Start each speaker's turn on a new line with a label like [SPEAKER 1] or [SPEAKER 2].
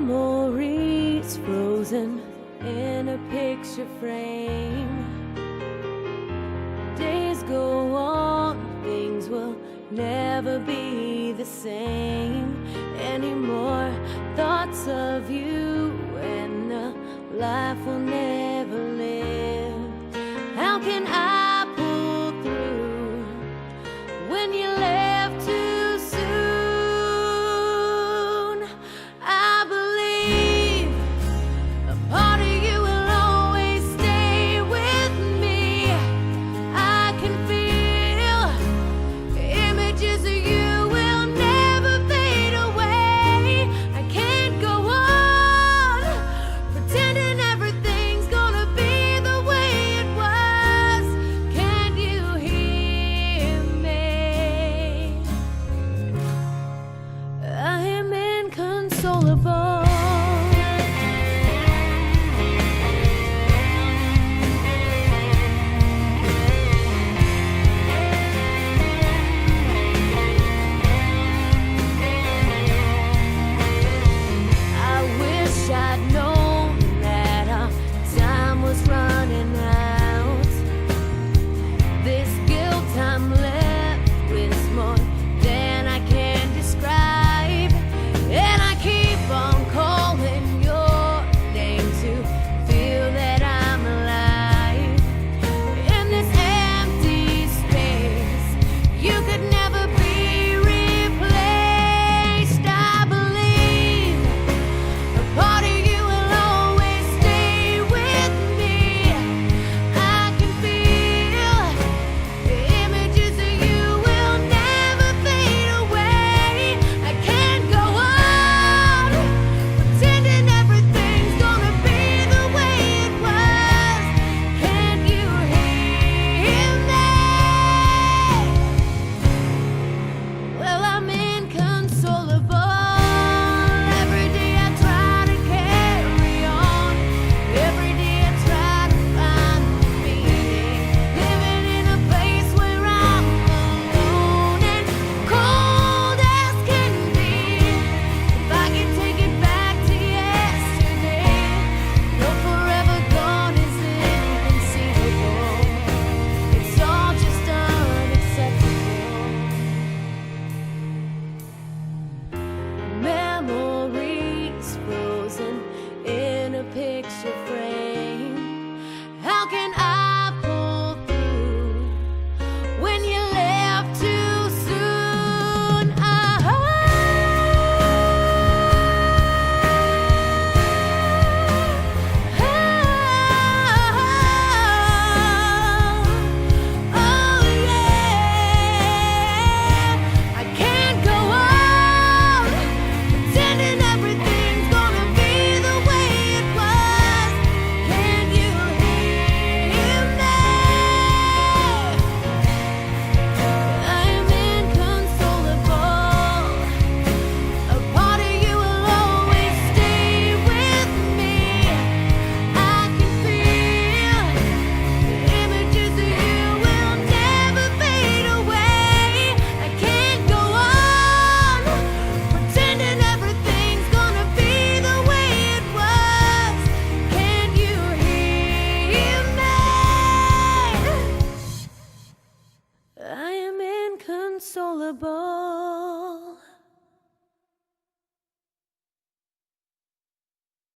[SPEAKER 1] memories frozen in a picture frame. Days go on, things will never be the same anymore. Thoughts of you and a life we'll never live. How can I pull through when you left too soon? I believe a part of you will always stay with me. I can feel images of you will never fade away. I can't go on pretending everything's gonna be the way it was. Can you hear me? I am inconsolable.